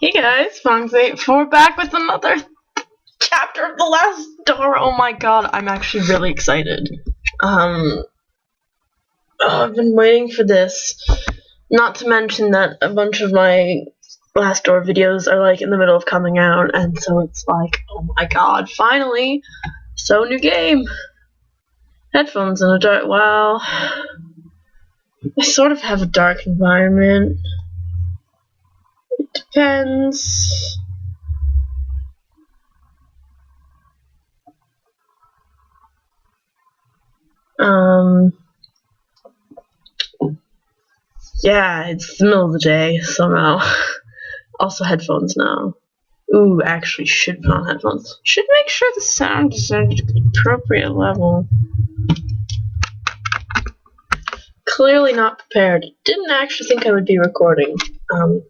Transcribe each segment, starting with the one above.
Hey guys, Fonz84 back with another chapter of The Last Door. Oh my god, I'm actually really excited. I've been waiting for this. Not to mention that a bunch of my Last Door videos are like in the middle of coming out, and so it's like, oh my god, finally! So new game! Headphones in a dark, well, I sort of have a dark environment. It depends. Yeah, it's the middle of the day, so no. Also headphones now. Ooh, actually should put on headphones. Should make sure the sound is at the appropriate level. Clearly not prepared. Didn't actually think I would be recording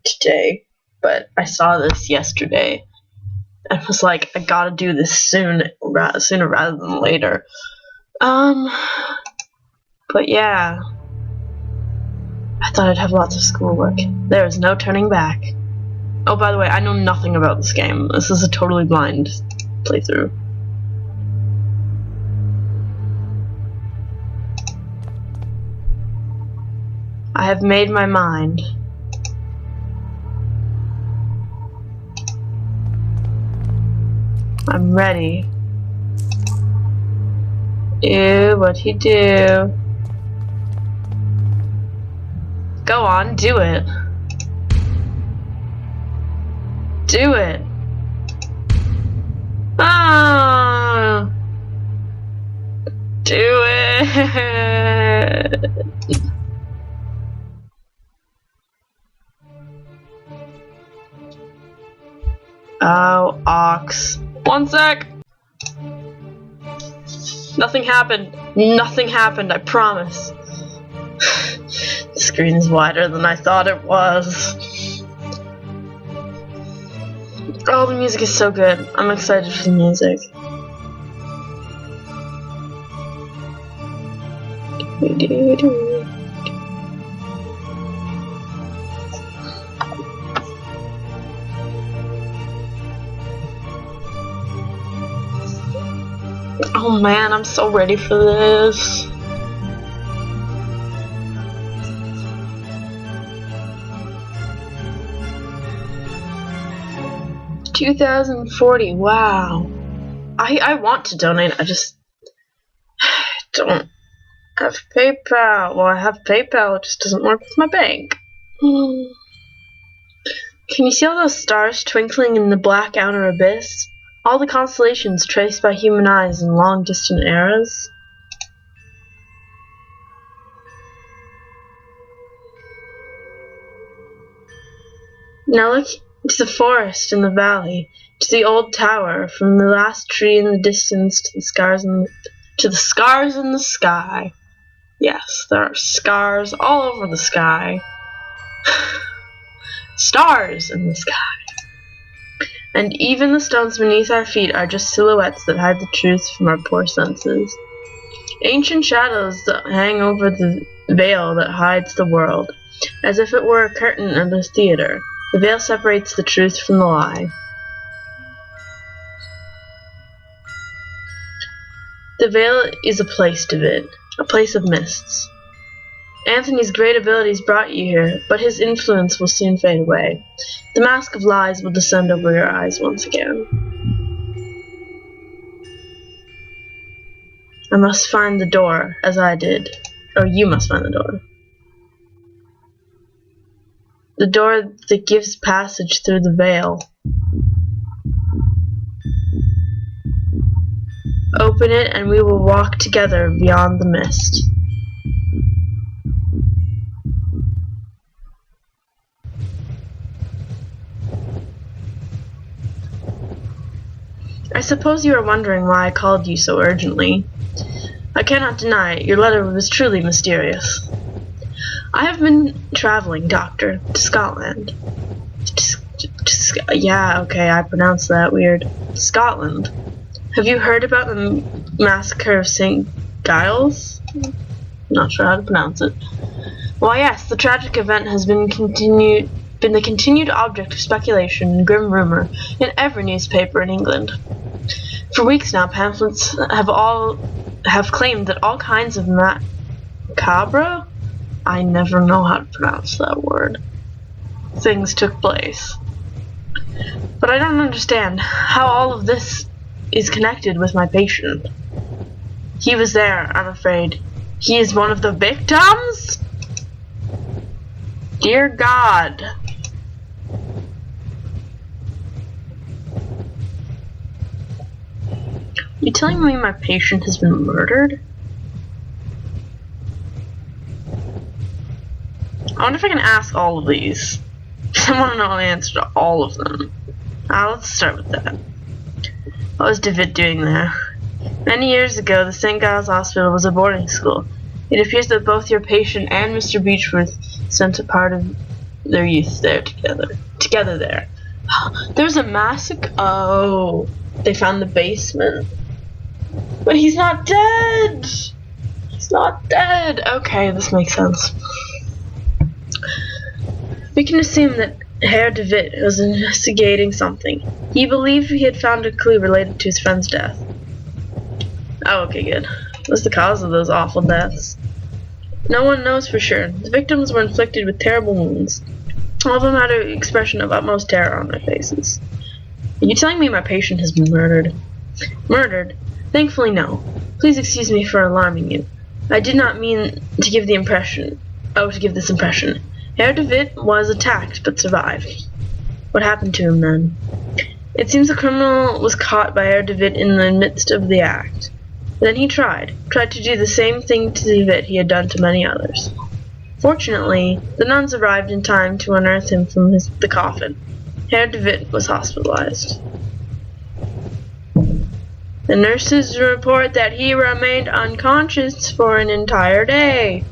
today, but I saw this yesterday and was like, I gotta do this sooner rather than later. But yeah. I thought I'd have lots of schoolwork. There is no turning back. Oh, by the way, I know nothing about this game. This is a totally blind playthrough. I have made my mind. I'm ready. Ew, what'd he do? Go on, do it. Do it. Ah, do it. Oh, ox. One sec. Nothing happened. Nothing happened, I promise. The screen is wider than I thought it was. Oh, the music is so good. I'm excited for the music. Oh man, I'm so ready for this. $2,040. Wow. I want to donate. I just don't have PayPal. Well, I have PayPal. It just doesn't work with my bank. Can you see all those stars twinkling in the black outer abyss? All the constellations traced by human eyes in long distant eras? Now look to the forest in the valley, to the old tower, from the last tree in the distance to the scars in the sky. Yes, there are scars all over the sky. Stars in the sky. And even the stones beneath our feet are just silhouettes that hide the truth from our poor senses. Ancient shadows that hang over the veil that hides the world, as if it were a curtain at a theater. The veil separates the truth from the lie. The veil is a place, David, a place of mists. Anthony's great abilities brought you here, but his influence will soon fade away. The mask of lies will descend over your eyes once again. I must find the door, as I did. Or you must find the door. The door that gives passage through the veil. Open it and we will walk together beyond the mist. I suppose you are wondering why I called you so urgently. I cannot deny it, your letter was truly mysterious. I have been traveling, Doctor, to Scotland. Yeah, okay, I pronounced that weird. Scotland. Have you heard about the massacre of St. Giles? Not sure how to pronounce it. Why, yes, the tragic event has been continued been the continued object of speculation and grim rumor in every newspaper in England. For weeks now, pamphlets have claimed that all kinds of macabre, I never know how to pronounce that word, things took place. But I don't understand how all of this is connected with my patient. He was there, I'm afraid. He is one of the victims? Dear God. You telling me my patient has been murdered? I wonder if I can ask all of these. I want to know the answer to all of them. Let's start with that. What was David doing there? Many years ago, the St. Giles Hospital was a boarding school. It appears that both your patient and Mr. Beechworth spent a part of their youth there together there. There's a massacre. Oh, they found the basement. But he's not dead! He's not dead! Okay, this makes sense. We can assume that Herr de Witt was investigating something. He believed he had found a clue related to his friend's death. Oh, okay, good. What's the cause of those awful deaths? No one knows for sure. The victims were inflicted with terrible wounds. All of them had an expression of utmost terror on their faces. Are you telling me my patient has been murdered? Murdered? Thankfully, no. Please excuse me for alarming you. I did not mean to give this impression. Herr de Witt was attacked, but survived. What happened to him then? It seems the criminal was caught by Herr de Witt in the midst of the act. Then he tried to do the same thing to de Witt he had done to many others. Fortunately, the nuns arrived in time to unearth him from the coffin. Herr de Witt was hospitalized. The nurses report that he remained unconscious for an entire day.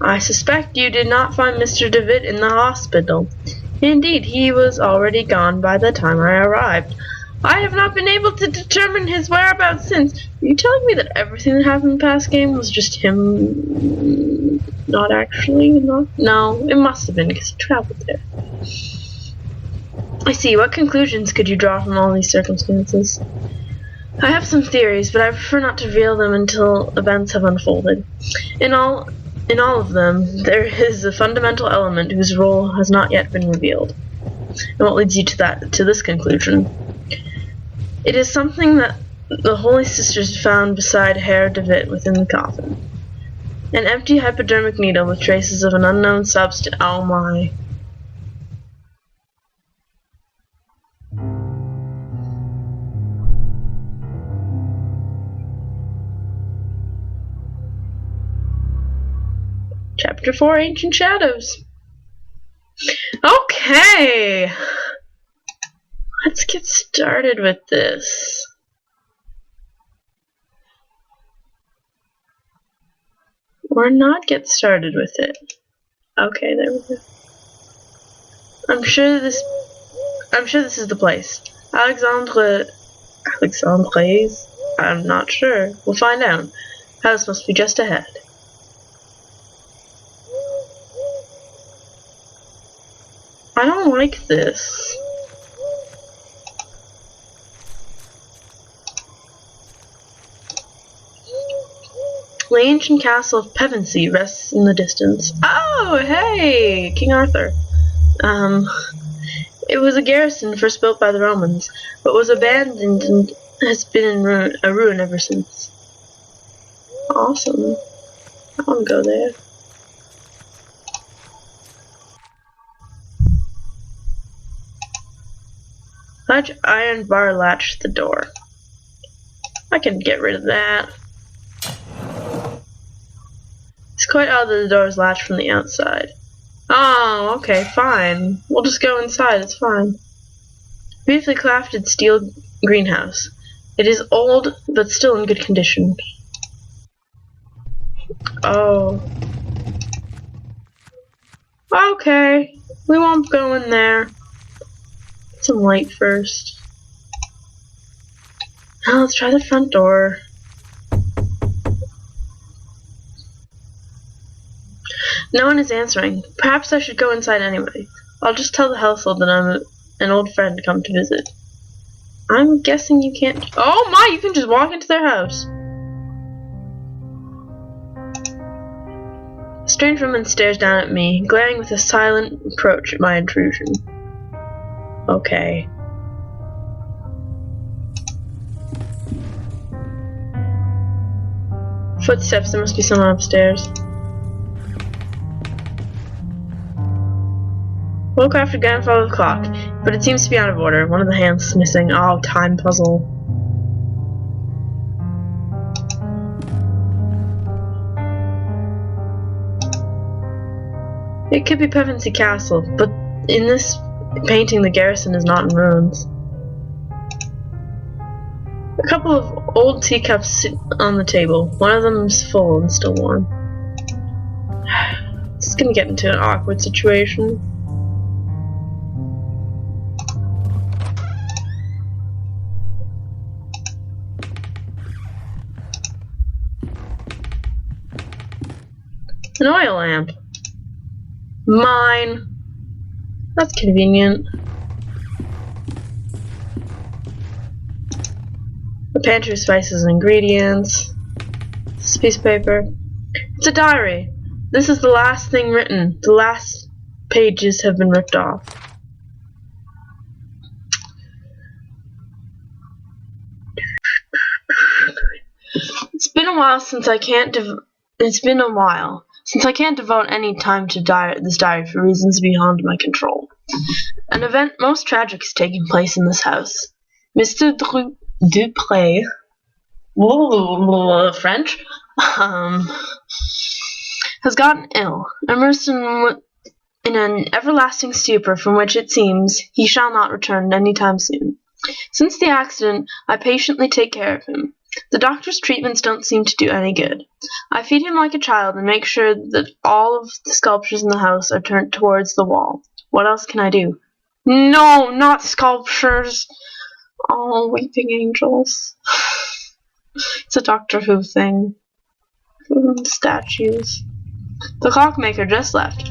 I suspect you did not find Mr. de Witt in the hospital. Indeed, he was already gone by the time I arrived. I have not been able to determine his whereabouts since. Are you telling me that everything that happened in the past game was just him not actually? No, it must have been because he traveled there. I see. What conclusions could you draw from all these circumstances? I have some theories, but I prefer not to reveal them until events have unfolded. In all of them, there is a fundamental element whose role has not yet been revealed. And what leads you to this conclusion? It is something that the Holy Sisters found beside Herr de Witt within the coffin. An empty hypodermic needle with traces of an unknown substance. Oh my. Chapter 4, Ancient Shadows. Okay! Let's get started with this. Or not get started with it. Okay, there we go. I'm sure this is the place. Alexandre's? I'm not sure. We'll find out. House must be just ahead. I don't like this. The ancient castle of Pevensey rests in the distance. Oh, hey! King Arthur. It was a garrison first built by the Romans, but was abandoned and has been in a ruin ever since. Awesome. I want to go there. Large iron bar latched the door. I can get rid of that. It's quite odd that the door is latched from the outside. Oh, okay, fine. We'll just go inside, it's fine. Beautifully crafted steel greenhouse. It is old, but still in good condition. Oh. Okay, we won't go in there. Get some light first. Now let's try the front door. No one is answering. Perhaps I should go inside anyway. I'll just tell the household that I'm an old friend come to visit. I'm guessing you can't... Oh my, you can just walk into their house. A strange woman stares down at me, glaring with a silent reproach at my intrusion. Okay. Footsteps, there must be someone upstairs. Woke after grandfather of the clock, but it seems to be out of order. One of the hands is missing. Oh, time puzzle. It could be Pevensey Castle, but in this painting the garrison is not in ruins. A couple of old teacups sit on the table. One of them is full and still warm. This is gonna get into an awkward situation. An oil lamp. Mine. That's convenient. The pantry of spices and ingredients. This piece of paper. It's a diary. This is the last thing written. The last pages have been ripped off. It's been a while since I can't devote any time to this diary for reasons beyond my control. An event most tragic is taking place in this house. Mr. Dupré, French, has gotten ill, immersed in an everlasting stupor from which it seems he shall not return any time soon. Since the accident, I patiently take care of him. The doctor's treatments don't seem to do any good. I feed him like a child and make sure that all of the sculptures in the house are turned towards the wall. What else can I do? No, not sculptures! Oh, weeping angels. It's a Doctor Who thing. Statues. The clockmaker just left.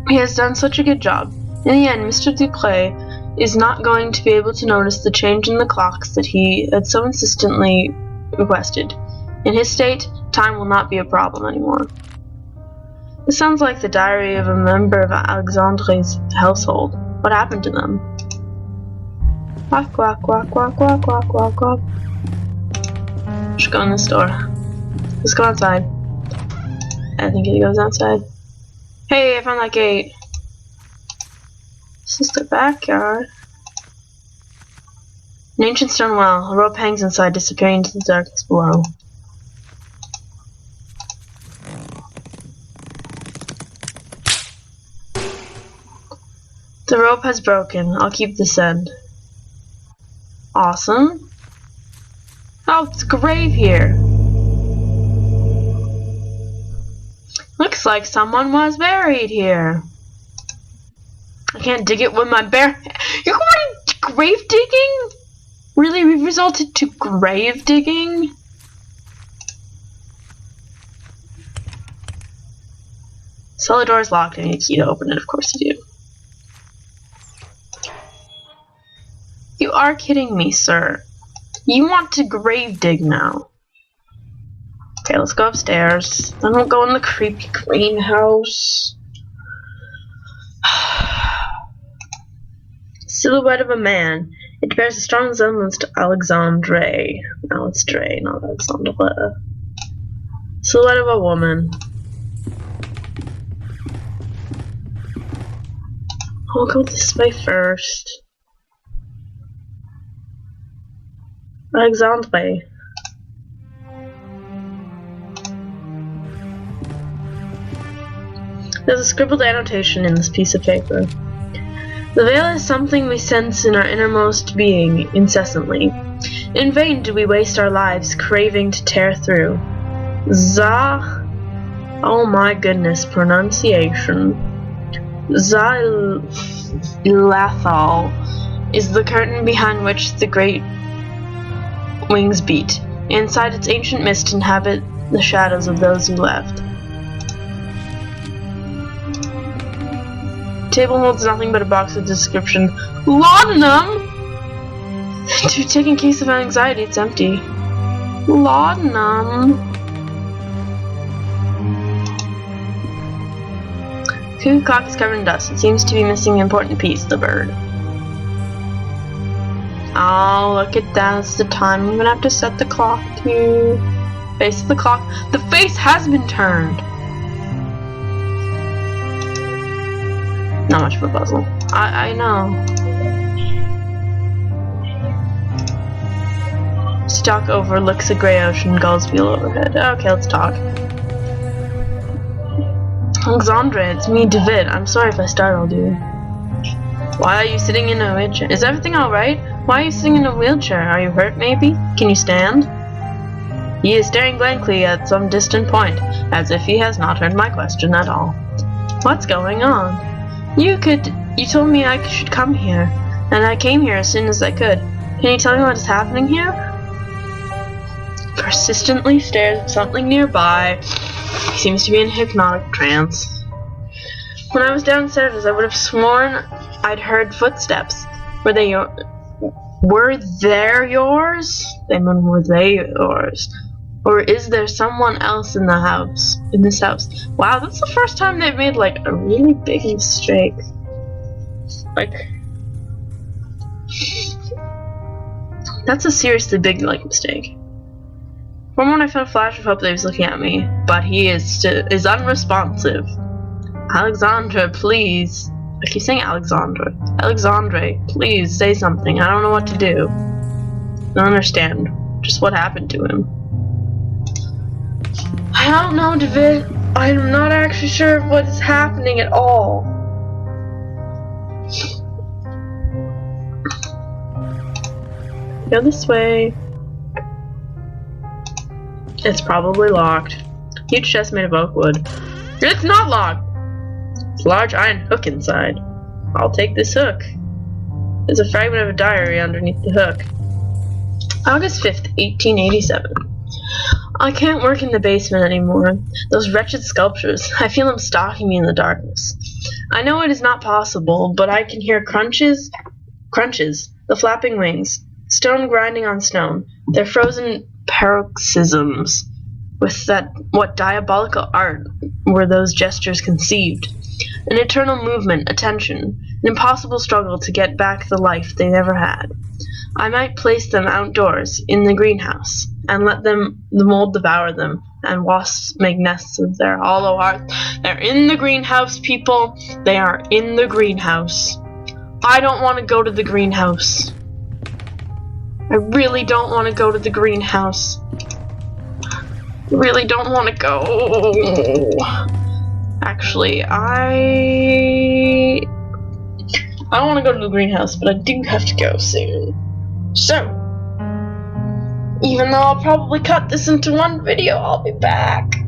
He has done such a good job. In the end, Mr. Dupré is not going to be able to notice the change in the clocks that he had so insistently requested. In his state, time will not be a problem anymore. This sounds like the diary of a member of Alexandre's household. What happened to them? Quack, quack, quack, quack, quack, quack, quack, quack. Just go in this door. Let's go outside. I think it goes outside. Hey, I found that gate. This is the backyard. An ancient stone well. A rope hangs inside, disappearing into the darkness below. The rope has broken. I'll keep this end. Awesome. Oh, it's a grave here. Looks like someone was buried here. I can't dig it with my bare... You're going to grave digging? Really? We've resorted to grave digging? Cellar door is locked. I need a key to open it. Of course you do. You are kidding me, sir. You want to grave dig now. Okay, let's go upstairs. Then we'll go in the creepy greenhouse. Silhouette of a man. It bears a strong resemblance to Alexandre. No, it's Dre, not Alexandre. Silhouette of a woman. I'll go this way first. Alexandre. There's a scribbled annotation in this piece of paper. The veil is something we sense in our innermost being incessantly. In vain do we waste our lives craving to tear through. Oh my goodness, pronunciation. Zalathal is the curtain behind which the great wings beat. Inside its ancient mist inhabit the shadows of those who left. table holds nothing but a box with description. Laudanum? To take in case of anxiety, it's empty. Laudanum. Cuckoo clock is covered in dust. It seems to be missing an important piece, the bird. Oh, look at that. It's the time. I'm gonna have to set the clock to face of the clock. The face has been turned. Not much of a puzzle. I know. Stalk overlooks a gray ocean, gulls wheel overhead. Okay, let's talk. Alexandre, it's me, David. I'm sorry if I startled you. Why are you sitting in a wheelchair? Is everything alright? Why are you sitting in a wheelchair? Are you hurt, maybe? Can you stand? He is staring blankly at some distant point, as if he has not heard my question at all. What's going on? You told me I should come here, and I came here as soon as I could. Can you tell me what is happening here? Persistently stares at something nearby. He seems to be in a hypnotic trance. When I was downstairs, I would have sworn I'd heard footsteps. Were they yours? Were they yours? Or is there someone else in the house? In this house? Wow, that's the first time they've made like a really big mistake. Like, that's a seriously big mistake. For a moment I felt a flash of hope that he was looking at me, but he is unresponsive. Alexandre, please. I keep saying Alexandre. Alexandre, please say something. I don't know what to do. I don't understand just what happened to him. I don't know, David. I'm not actually sure of what is happening at all. Go this way. It's probably locked. Huge chest made of oak wood. It's not locked! It's a large iron hook inside. I'll take this hook. There's a fragment of a diary underneath the hook. August 5th, 1887. I can't work in the basement anymore. Those wretched sculptures, I feel them stalking me in the darkness. I know it is not possible, but I can hear crunches, the flapping wings, stone grinding on stone, their frozen paroxysms. With what diabolical art were those gestures conceived? An eternal movement, a tension, an impossible struggle to get back the life they never had. I might place them outdoors, in the greenhouse, and let the mold devour them, and wasps make nests of their hollow hearts. They're in the greenhouse, people. They are in the greenhouse. I don't want to go to the greenhouse. I really don't want to go to the greenhouse. Really don't want to go. Actually, I don't want to go to the greenhouse, but I do have to go soon. So, even though I'll probably cut this into one video, I'll be back.